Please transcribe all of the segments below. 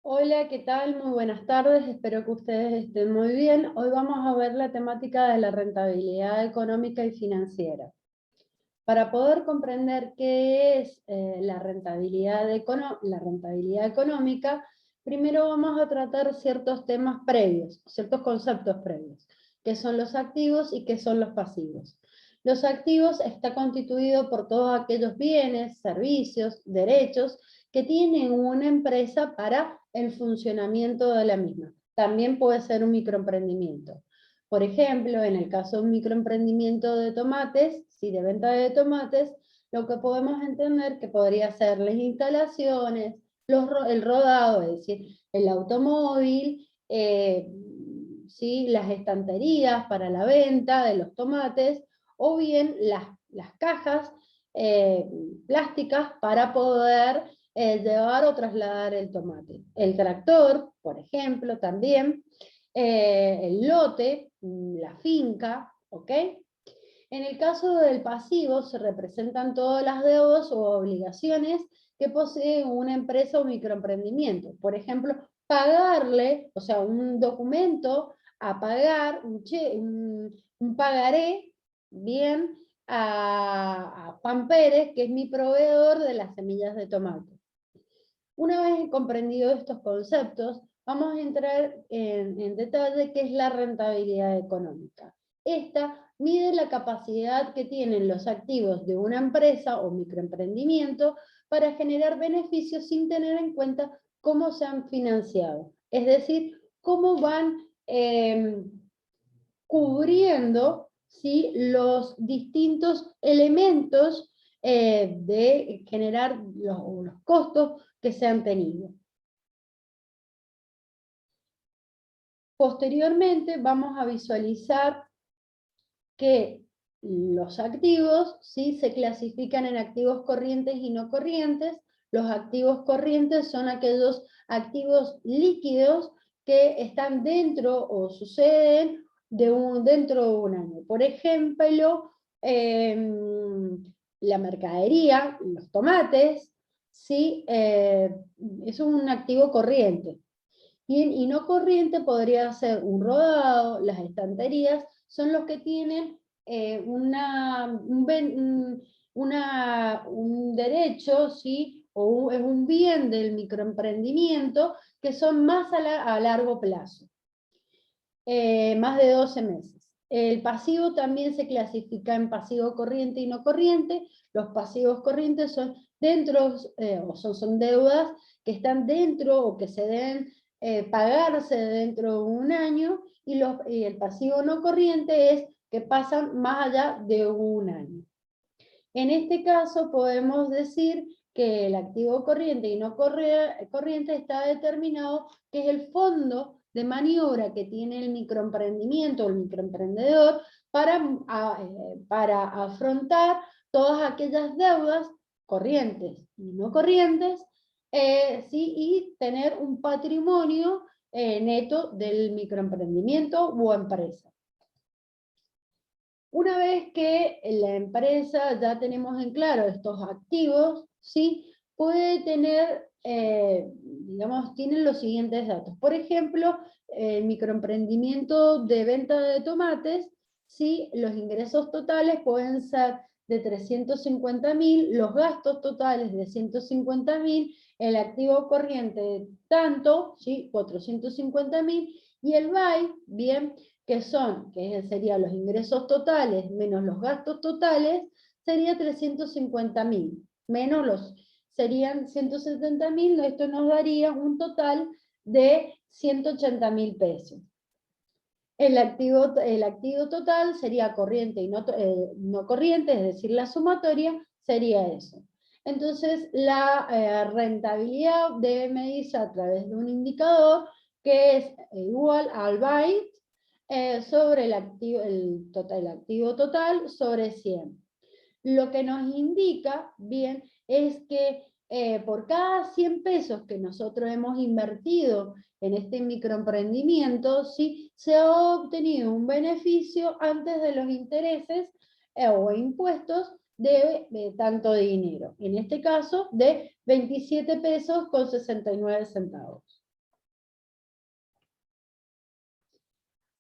Hola, ¿qué tal? Muy buenas tardes, espero que ustedes estén muy bien. Hoy vamos a ver la temática de la rentabilidad económica y financiera. Para poder comprender qué es la rentabilidad económica, primero vamos a tratar ciertos temas previos, ciertos conceptos previos, qué son los activos y qué son los pasivos. Los activos está constituido por todos aquellos bienes, servicios, derechos que tiene una empresa para el funcionamiento de la misma. También puede ser un microemprendimiento. Por ejemplo, en el caso de un microemprendimiento de tomates, sí, de venta de tomates, lo que podemos entender que podría ser las instalaciones, el rodado, es decir, el automóvil, ¿sí? Las estanterías para la venta de los tomates, o bien las cajas eh, plásticas para poder llevar o trasladar el tomate. El tractor, por ejemplo, también, el lote, la finca, ¿ok? En el caso del pasivo se representan todas las deudas o obligaciones que posee una empresa o microemprendimiento. Por ejemplo, pagarle, o sea, un documento a pagar, un pagaré, bien, a Juan Pérez, que es mi proveedor de las semillas de tomate. Una vez comprendido estos conceptos, vamos a entrar en detalle qué es la rentabilidad económica. Esta mide la capacidad que tienen los activos de una empresa o microemprendimiento para generar beneficios sin tener en cuenta cómo se han financiado. Es decir, cómo van cubriendo, ¿sí?, los distintos elementos de generar los costos que se han tenido. Posteriormente vamos a visualizar que los activos, ¿sí?, se clasifican en activos corrientes y no corrientes. Los activos corrientes son aquellos activos líquidos que están dentro o suceden dentro de un año. Por ejemplo, la mercadería, los tomates, ¿sí? Es un activo corriente. Y no corriente podría ser un rodado, las estanterías, son los que tienen un derecho, ¿sí?, o es un bien del microemprendimiento que son más a largo plazo, más de 12 meses. El pasivo también se clasifica en pasivo corriente y no corriente. Los pasivos corrientes son dentro, son deudas que están dentro o que se deben pagarse dentro de un año, y el pasivo no corriente es que pasan más allá de un año. En este caso podemos decir que el activo corriente y no corriente está determinado, que es el fondo de maniobra que tiene el microemprendimiento o el microemprendedor para afrontar todas aquellas deudas corrientes y no corrientes, ¿sí?, y tener un patrimonio neto del microemprendimiento o empresa. Una vez que la empresa ya tenemos en claro estos activos, ¿sí?, puede tener, digamos, tienen los siguientes datos. Por ejemplo, el microemprendimiento de venta de tomates, ¿sí?, los ingresos totales pueden ser de 350.000, los gastos totales de 150.000, el activo corriente tanto, ¿sí?, 450.000, y el BAI, bien, que serían los ingresos totales menos los gastos totales, sería 350.000, serían 170.000, esto nos daría un total de 180.000 pesos. El activo total sería corriente y no corriente, es decir, la sumatoria sería eso. Entonces, la rentabilidad debe medirse a través de un indicador que es igual al BAIT sobre el activo total sobre 100. Lo que nos indica, bien, es que por cada 100 pesos que nosotros hemos invertido en este microemprendimiento, ¿sí?, se ha obtenido un beneficio antes de los intereses o impuestos de tanto dinero. En este caso, de 27 pesos con 69 centavos.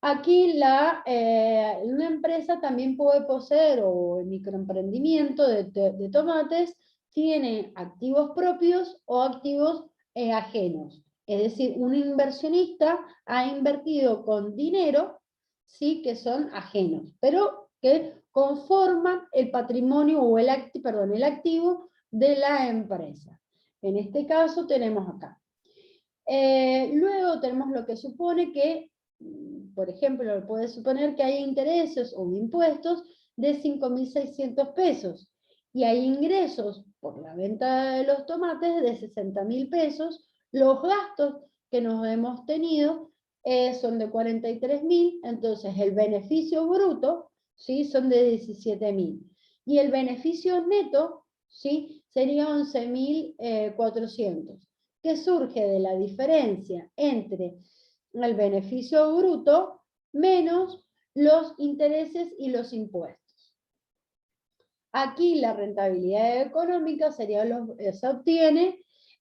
Aquí una empresa también puede poseer, o el microemprendimiento de tomates, tiene activos propios o activos ajenos. Es decir, un inversionista ha invertido con dinero, sí, que son ajenos, pero que conforman el patrimonio o el activo de la empresa. En este caso tenemos acá. Luego tenemos lo que supone que, por ejemplo, puede suponer que hay intereses o impuestos de 5.600 pesos y hay ingresos por la venta de los tomates de 60.000 pesos. Los gastos que nos hemos tenido son de 43.000, entonces el beneficio bruto, ¿sí?, son de 17.000. Y el beneficio neto, ¿sí?, sería 11.400, que surge de la diferencia entre el beneficio bruto menos los intereses y los impuestos. Aquí la rentabilidad económica se obtiene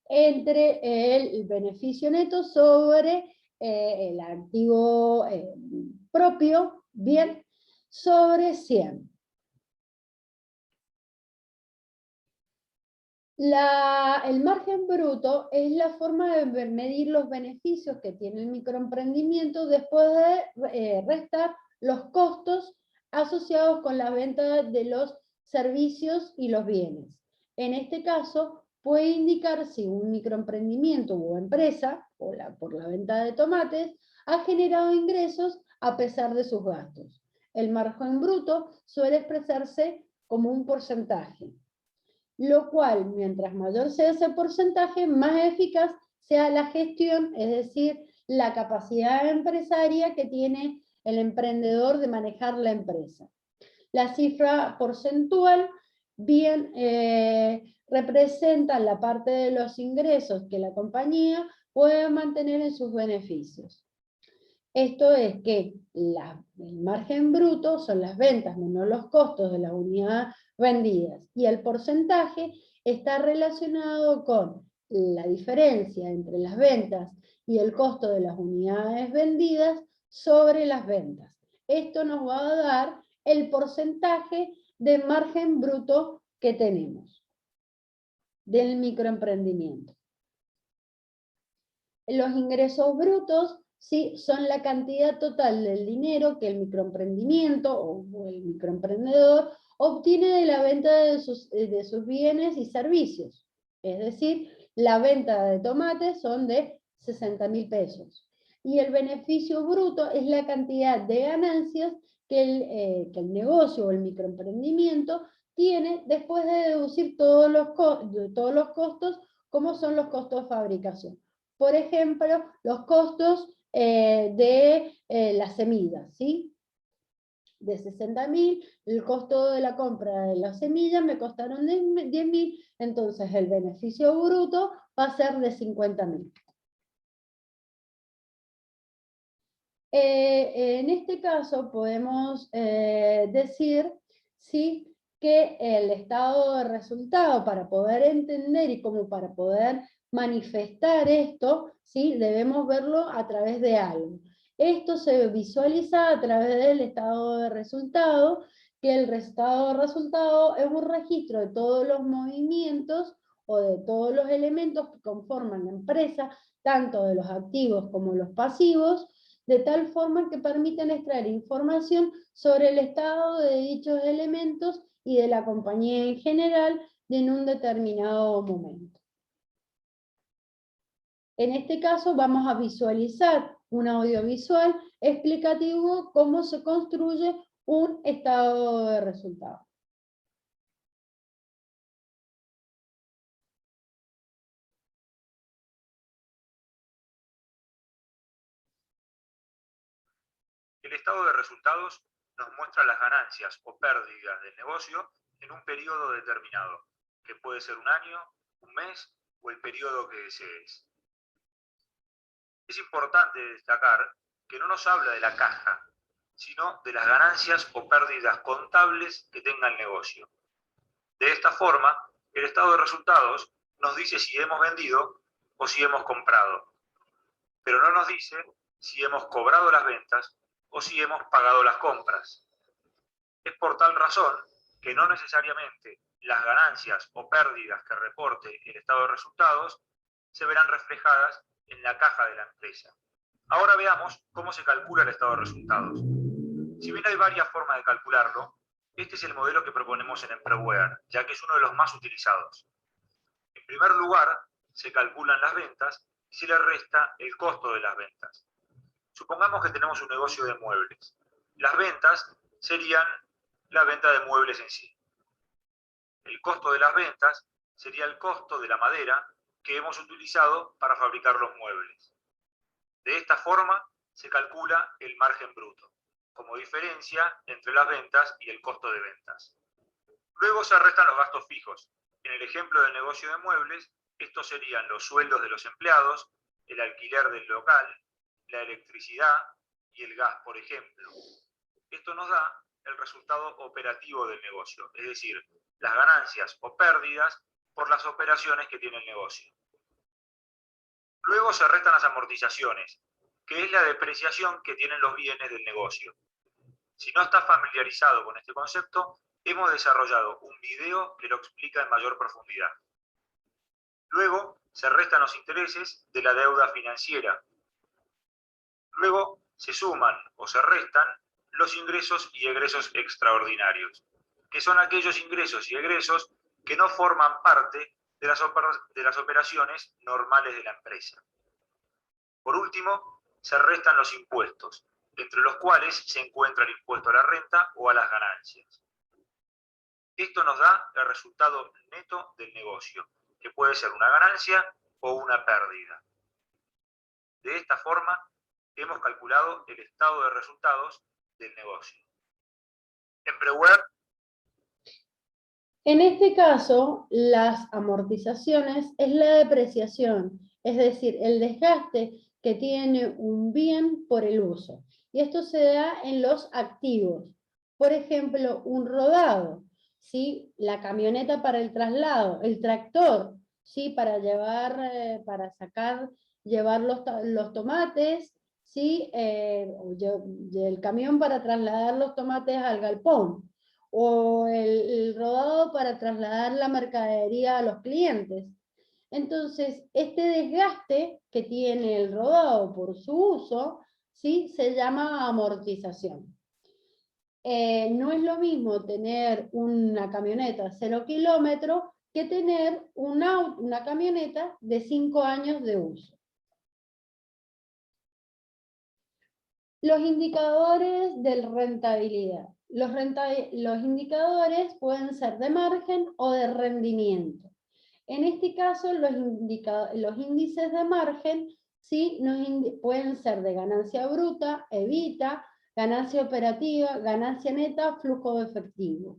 entre el beneficio neto sobre el activo propio, bien, sobre 100. El margen bruto es la forma de medir los beneficios que tiene el microemprendimiento después de restar los costos asociados con la venta de los servicios y los bienes. En este caso, puede indicar si un microemprendimiento o empresa, por la venta de tomates, ha generado ingresos a pesar de sus gastos. El margen bruto suele expresarse como un porcentaje, lo cual, mientras mayor sea ese porcentaje, más eficaz sea la gestión, es decir, la capacidad empresaria que tiene el emprendedor de manejar la empresa. La cifra porcentual bien representa la parte de los ingresos que la compañía puede mantener en sus beneficios. Esto es que el margen bruto son las ventas menos los costos de la unidad vendidas, y el porcentaje está relacionado con la diferencia entre las ventas y el costo de las unidades vendidas sobre las ventas. Esto nos va a dar el porcentaje de margen bruto que tenemos del microemprendimiento. Los ingresos brutos, ¿sí?, son la cantidad total del dinero que el microemprendimiento o el microemprendedor obtiene de la venta de sus bienes y servicios. Es decir, la venta de tomates son de 60.000 pesos. Y el beneficio bruto es la cantidad de ganancias que el negocio o el microemprendimiento tiene después de deducir todos los costos, como son los costos de fabricación. Por ejemplo, los costos de las semillas, ¿sí? De 60.000, el costo de la compra de las semillas me costaron 10.000, entonces el beneficio bruto va a ser de 50.000. En este caso podemos decir, ¿sí?, que el estado de resultado, para poder entender y como para poder manifestar esto, ¿sí?, debemos verlo a través de algo. Esto se visualiza a través del estado de resultado, que el estado de resultado es un registro de todos los movimientos o de todos los elementos que conforman la empresa, tanto de los activos como los pasivos, de tal forma que permiten extraer información sobre el estado de dichos elementos y de la compañía en general en un determinado momento. En este caso vamos a visualizar un audiovisual explicativo cómo se construye un estado de resultado. El estado de resultados nos muestra las ganancias o pérdidas del negocio en un periodo determinado, que puede ser un año, un mes o el periodo que desees. Es importante destacar que no nos habla de la caja, sino de las ganancias o pérdidas contables que tenga el negocio. De esta forma, el estado de resultados nos dice si hemos vendido o si hemos comprado, pero no nos dice si hemos cobrado las ventas o si hemos pagado las compras. Es por tal razón que no necesariamente las ganancias o pérdidas que reporte el estado de resultados se verán reflejadas en la caja de la empresa. Ahora veamos cómo se calcula el estado de resultados. Si bien hay varias formas de calcularlo, este es el modelo que proponemos en Empreware, ya que es uno de los más utilizados. En primer lugar, se calculan las ventas y se le resta el costo de las ventas. Supongamos que tenemos un negocio de muebles. Las ventas serían la venta de muebles en sí. El costo de las ventas sería el costo de la madera que hemos utilizado para fabricar los muebles. De esta forma se calcula el margen bruto, como diferencia entre las ventas y el costo de ventas. Luego se restan los gastos fijos. En el ejemplo del negocio de muebles, estos serían los sueldos de los empleados, el alquiler del local, la electricidad y el gas, por ejemplo. Esto nos da el resultado operativo del negocio, es decir, las ganancias o pérdidas por las operaciones que tiene el negocio. Luego se restan las amortizaciones, que es la depreciación que tienen los bienes del negocio. Si no estás familiarizado con este concepto, hemos desarrollado un video que lo explica en mayor profundidad. Luego se restan los intereses de la deuda financiera. Luego se suman o se restan los ingresos y egresos extraordinarios, que son aquellos ingresos y egresos que no forman parte de las operaciones normales de la empresa. Por último, se restan los impuestos, entre los cuales se encuentra el impuesto a la renta o a las ganancias. Esto nos da el resultado neto del negocio, que puede ser una ganancia o una pérdida. De esta forma, hemos calculado el estado de resultados del negocio. Empreware. En este caso, las amortizaciones es la depreciación, es decir, el desgaste que tiene un bien por el uso. Y esto se da en los activos. Por ejemplo, un rodado, ¿sí? La camioneta para el traslado, el tractor, ¿sí? Para llevar, llevar los tomates, ¿sí? El camión para trasladar los tomates al galpón, o el rodado para trasladar la mercadería a los clientes. Entonces, este desgaste que tiene el rodado por su uso, ¿sí? Se llama amortización. No es lo mismo tener una camioneta 0 kilómetros que tener una camioneta de 5 años de uso. Los indicadores de rentabilidad. Los indicadores pueden ser de margen o de rendimiento. En este caso, los índices de margen, ¿sí? Pueden ser de ganancia bruta, EBITDA, ganancia operativa, ganancia neta, flujo de efectivo.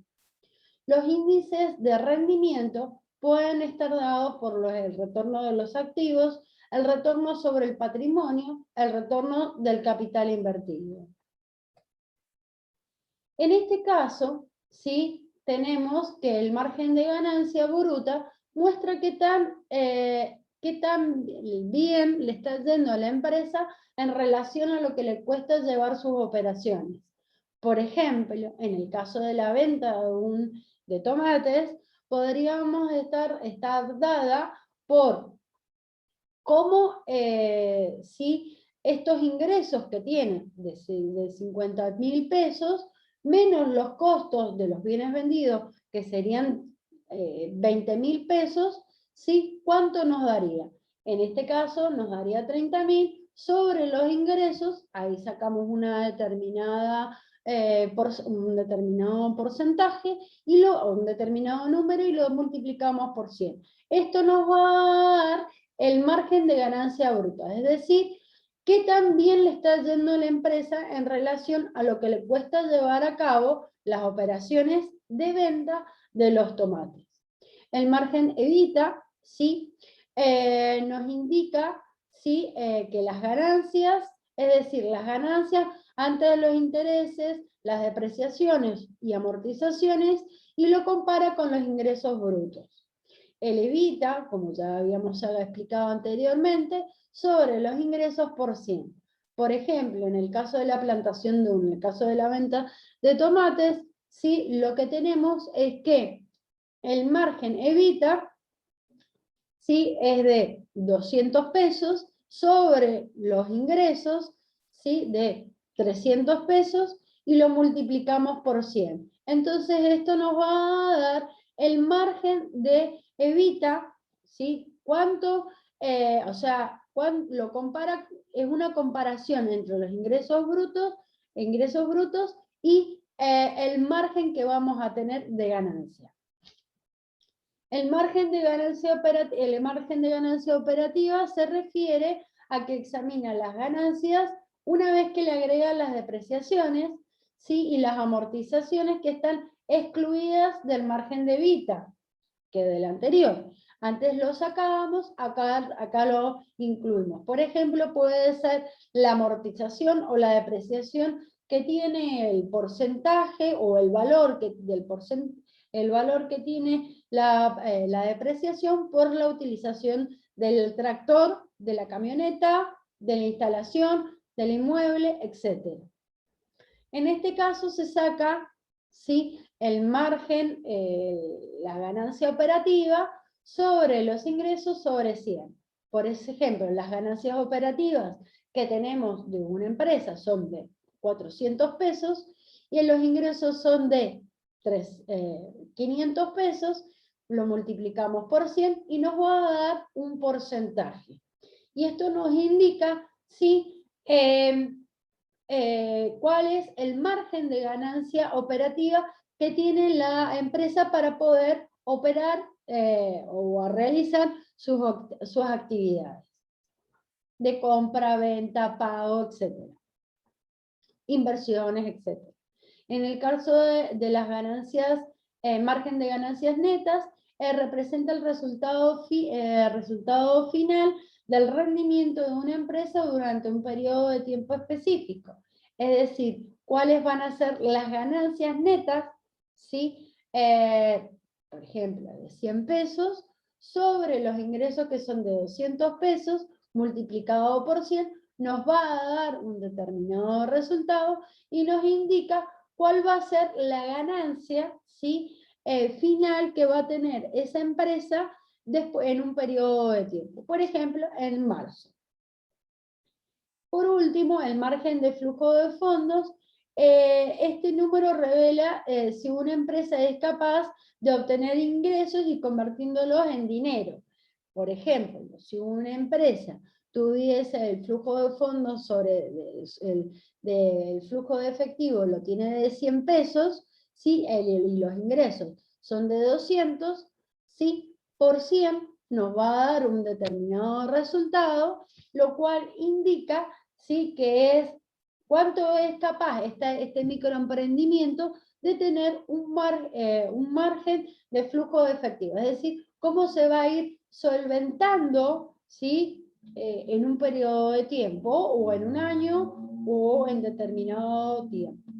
Los índices de rendimiento pueden estar dados por el retorno de los activos, el retorno sobre el patrimonio, el retorno del capital invertido. En este caso, ¿sí? Tenemos que el margen de ganancia bruta muestra qué tan bien le está yendo a la empresa en relación a lo que le cuesta llevar sus operaciones. Por ejemplo, en el caso de la venta de tomates, podríamos estar dada por cómo si estos ingresos que tiene de 50.000 pesos, menos los costos de los bienes vendidos, que serían 20.000 pesos, ¿sí? ¿Cuánto nos daría? En este caso nos daría 30.000 sobre los ingresos, ahí sacamos un determinado porcentaje o un determinado número y lo multiplicamos por 100. Esto nos va a dar el margen de ganancia bruta, es decir, qué tan bien le está yendo a la empresa en relación a lo que le cuesta llevar a cabo las operaciones de venta de los tomates. El margen EBITDA, ¿sí? Nos indica, ¿sí? Que las ganancias, es decir, las ganancias antes de los intereses, las depreciaciones y amortizaciones, y lo compara con los ingresos brutos. El EBITDA, como ya habíamos explicado anteriormente, sobre los ingresos por 100. Por ejemplo, en el caso de la plantación de uno, en el caso de la venta de tomates, ¿sí? Lo que tenemos es que el margen evita, ¿sí? Es de 200 pesos sobre los ingresos, ¿sí? De 300 pesos y lo multiplicamos por 100. Entonces esto nos va a dar el margen de evita, ¿sí? ¿Cuánto? O sea, lo compara, es una comparación entre los ingresos brutos y el margen que vamos a tener de ganancia. El margen de ganancia operativa se refiere a que examina las ganancias una vez que le agrega las depreciaciones, ¿sí? Y las amortizaciones que están excluidas del margen de evita, que del anterior. Antes lo sacábamos, acá lo incluimos. Por ejemplo, puede ser la amortización o la depreciación que tiene el porcentaje o el valor que tiene la depreciación por la utilización del tractor, de la camioneta, de la instalación, del inmueble, etc. En este caso se saca, ¿sí? El margen, la ganancia operativa, sobre los ingresos sobre 100. Por ejemplo, las ganancias operativas que tenemos de una empresa son de 400 pesos y en los ingresos son de 500 pesos, lo multiplicamos por 100 y nos va a dar un porcentaje. Y esto nos indica si cuál es el margen de ganancia operativa que tiene la empresa para poder operar o realizar sus actividades de compra, venta, pago, etc. Inversiones, etc. En el caso de las ganancias, margen de ganancias netas, representa el resultado final del rendimiento de una empresa durante un periodo de tiempo específico. Es decir, cuáles van a ser las ganancias netas, ¿sí? Por ejemplo, de 100 pesos sobre los ingresos que son de 200 pesos multiplicado por 100, nos va a dar un determinado resultado y nos indica cuál va a ser la ganancia, ¿sí? Final que va a tener esa empresa después, en un periodo de tiempo. Por ejemplo, en marzo. Por último, el margen de flujo de fondos. Este número revela si una empresa es capaz de obtener ingresos y convirtiéndolos en dinero. Por ejemplo, si una empresa tuviese el flujo de fondos del flujo de efectivo, lo tiene de 100 pesos, ¿sí? Y los ingresos son de 200, ¿sí? Por 100 nos va a dar un determinado resultado, lo cual indica, ¿sí? Que es cuánto es capaz este microemprendimiento de tener un margen de flujo de efectivo, es decir, cómo se va a ir solventando, ¿sí? En un periodo de tiempo, o en un año, o en determinado tiempo.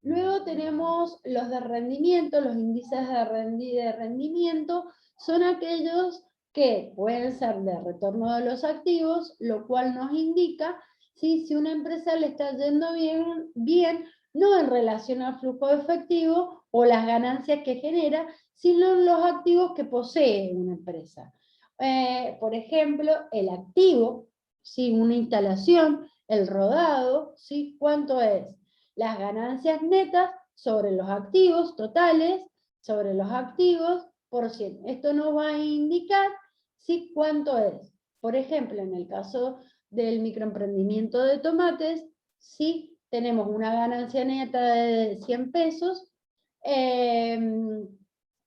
Luego tenemos los de rendimiento. Los índices de rendimiento son aquellos que pueden ser de retorno de los activos, lo cual nos indica si una empresa le está yendo bien, no en relación al flujo de efectivo o las ganancias que genera, sino en los activos que posee una empresa. Por ejemplo, el activo, ¿sí? Una instalación, el rodado, ¿sí? ¿Cuánto es? Las ganancias netas sobre los activos totales, sobre los activos por 100. Esto nos va a indicar, ¿sí? Cuánto es. Por ejemplo, en el caso del microemprendimiento de tomates, ¿sí? Tenemos una ganancia neta de 100 pesos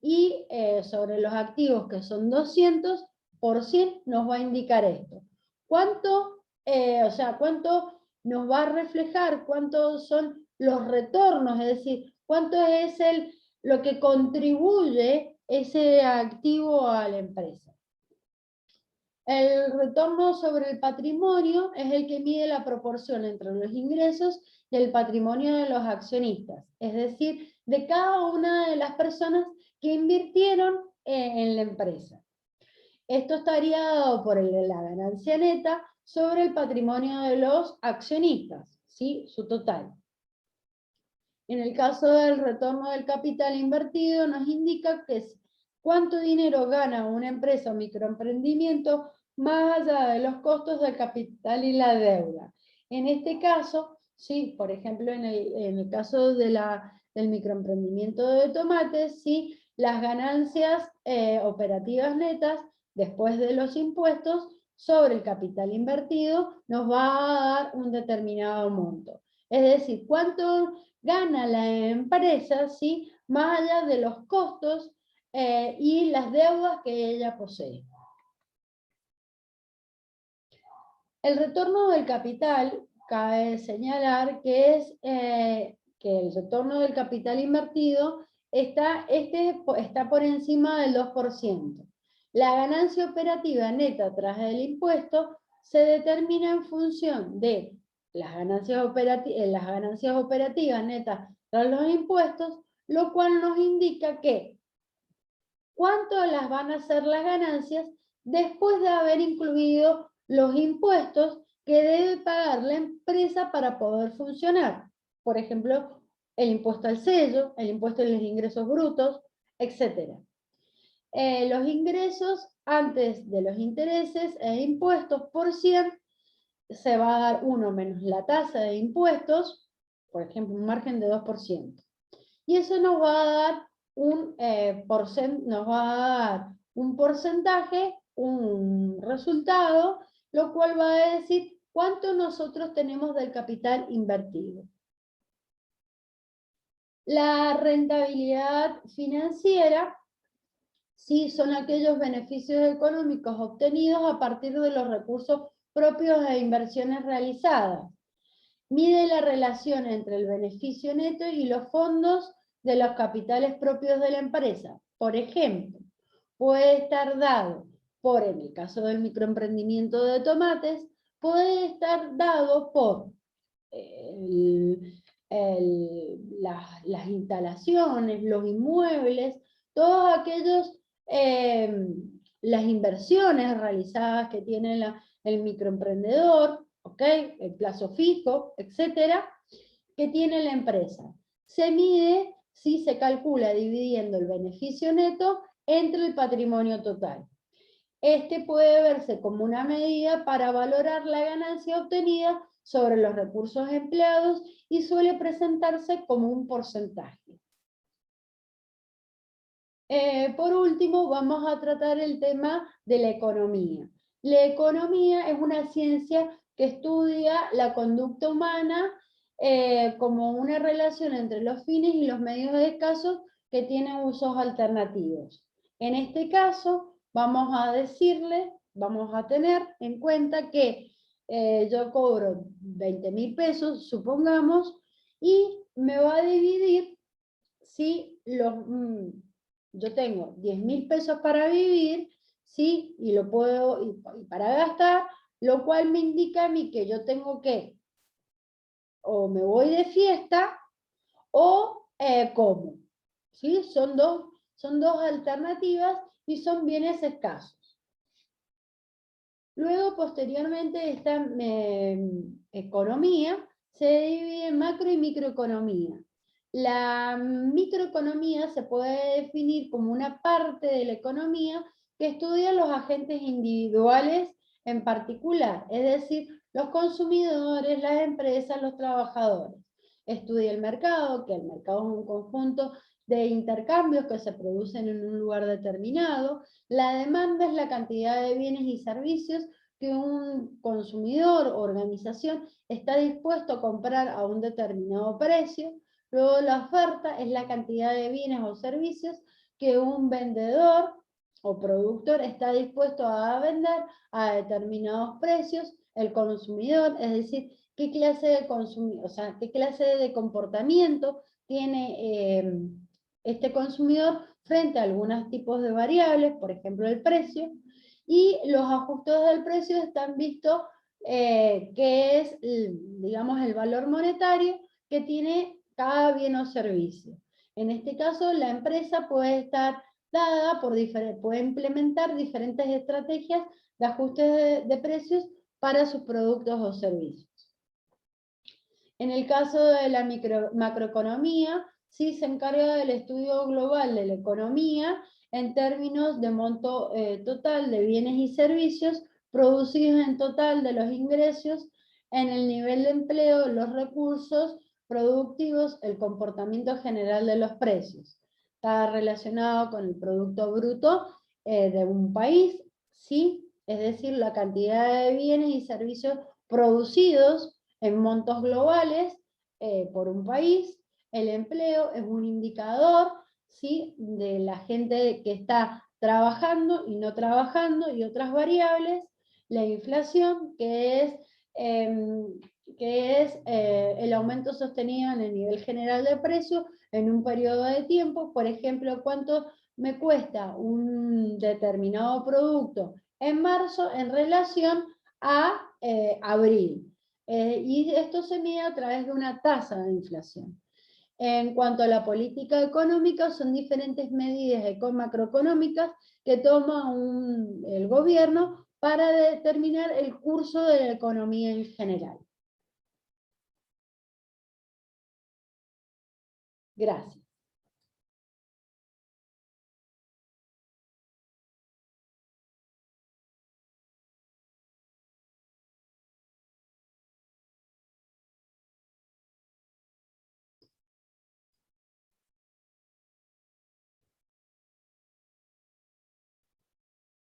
y sobre los activos que son 200, por 100 nos va a indicar esto. ¿Cuánto nos va a reflejar? ¿Cuántos son los retornos? Es decir, ¿cuánto es lo que contribuye ese activo a la empresa? El retorno sobre el patrimonio es el que mide la proporción entre los ingresos y el patrimonio de los accionistas, es decir, de cada una de las personas que invirtieron en la empresa. Esto estaría dado por la ganancia neta sobre el patrimonio de los accionistas, ¿sí? Su total. En el caso del retorno del capital invertido, nos indica que es cuánto dinero gana una empresa o microemprendimiento más allá de los costos del capital y la deuda. En este caso, sí, por ejemplo, en el caso del microemprendimiento de tomates, sí, las ganancias operativas netas después de los impuestos sobre el capital invertido nos va a dar un determinado monto. Es decir, cuánto gana la empresa, ¿sí? Más allá de los costos y las deudas que ella posee. El retorno del capital, cabe señalar que es que el retorno del capital invertido está por encima del 2%. La ganancia operativa neta tras el impuesto se determina en función de las ganancias operativas netas tras los impuestos, lo cual nos indica que cuánto las van a ser las ganancias después de haber incluido los impuestos que debe pagar la empresa para poder funcionar. Por ejemplo, el impuesto al sello, el impuesto a los ingresos brutos, etc. Los ingresos antes de los intereses e impuestos por 100 se va a dar 1 menos la tasa de impuestos, por ejemplo, un margen de 2%. Y eso nos va a dar un porcentaje, un resultado, lo cual va a decir cuánto nosotros tenemos del capital invertido. La rentabilidad financiera, sí, son aquellos beneficios económicos obtenidos a partir de los recursos propios e inversiones realizadas. Mide la relación entre el beneficio neto y los fondos de los capitales propios de la empresa. Por ejemplo, puede estar dado por, en el caso del microemprendimiento de tomates, puede estar dado por las instalaciones, los inmuebles, todos aquellos, las inversiones realizadas que tiene el microemprendedor, ¿okay? El plazo fijo, etcétera, que tiene la empresa. Se mide si se calcula dividiendo el beneficio neto entre el patrimonio total. Este puede verse como una medida para valorar la ganancia obtenida sobre los recursos empleados y suele presentarse como un porcentaje. Por último, vamos a tratar el tema de la economía. La economía es una ciencia que estudia la conducta humana como una relación entre los fines y los medios escasos que tienen usos alternativos. En este caso, vamos a tener en cuenta que yo cobro 20.000 pesos, supongamos, y me va a dividir si yo tengo 10.000 pesos para vivir, ¿sí? Y para gastar, lo cual me indica a mí que yo tengo que o me voy de fiesta o como, ¿sí? Son dos alternativas y son bienes escasos. Luego, posteriormente, esta economía se divide en macro y microeconomía. La microeconomía se puede definir como una parte de la economía que estudia los agentes individuales en particular, es decir, los consumidores, las empresas, los trabajadores. Estudia el mercado, que el mercado es un conjunto de intercambios que se producen en un lugar determinado. La demanda es la cantidad de bienes y servicios que un consumidor o organización está dispuesto a comprar a un determinado precio. Luego la oferta es la cantidad de bienes o servicios que un vendedor o productor está dispuesto a vender a determinados precios. El consumidor, es decir, qué clase de comportamiento tiene este consumidor frente a algunos tipos de variables, por ejemplo el precio, y los ajustes del precio están vistos que es, digamos, el valor monetario que tiene cada bien o servicio. En este caso, la empresa puede estar dada por puede implementar diferentes estrategias de ajuste de precios para sus productos o servicios. En el caso de la macroeconomía, sí se encarga del estudio global de la economía en términos de monto total de bienes y servicios producidos en total de los ingresos, en el nivel de empleo, los recursos productivos, el comportamiento general de los precios. Está relacionado con el Producto Bruto de un país, ¿sí? Es decir, la cantidad de bienes y servicios producidos en montos globales por un país. El empleo es un indicador, ¿sí?, de la gente que está trabajando y no trabajando, y otras variables. La inflación, que es el aumento sostenido en el nivel general de precios en un periodo de tiempo. Por ejemplo, cuánto me cuesta un determinado producto en marzo en relación a abril. Y esto se mide a través de una tasa de inflación. En cuanto a la política económica, son diferentes medidas macroeconómicas que toma el gobierno para determinar el curso de la economía en general. Gracias.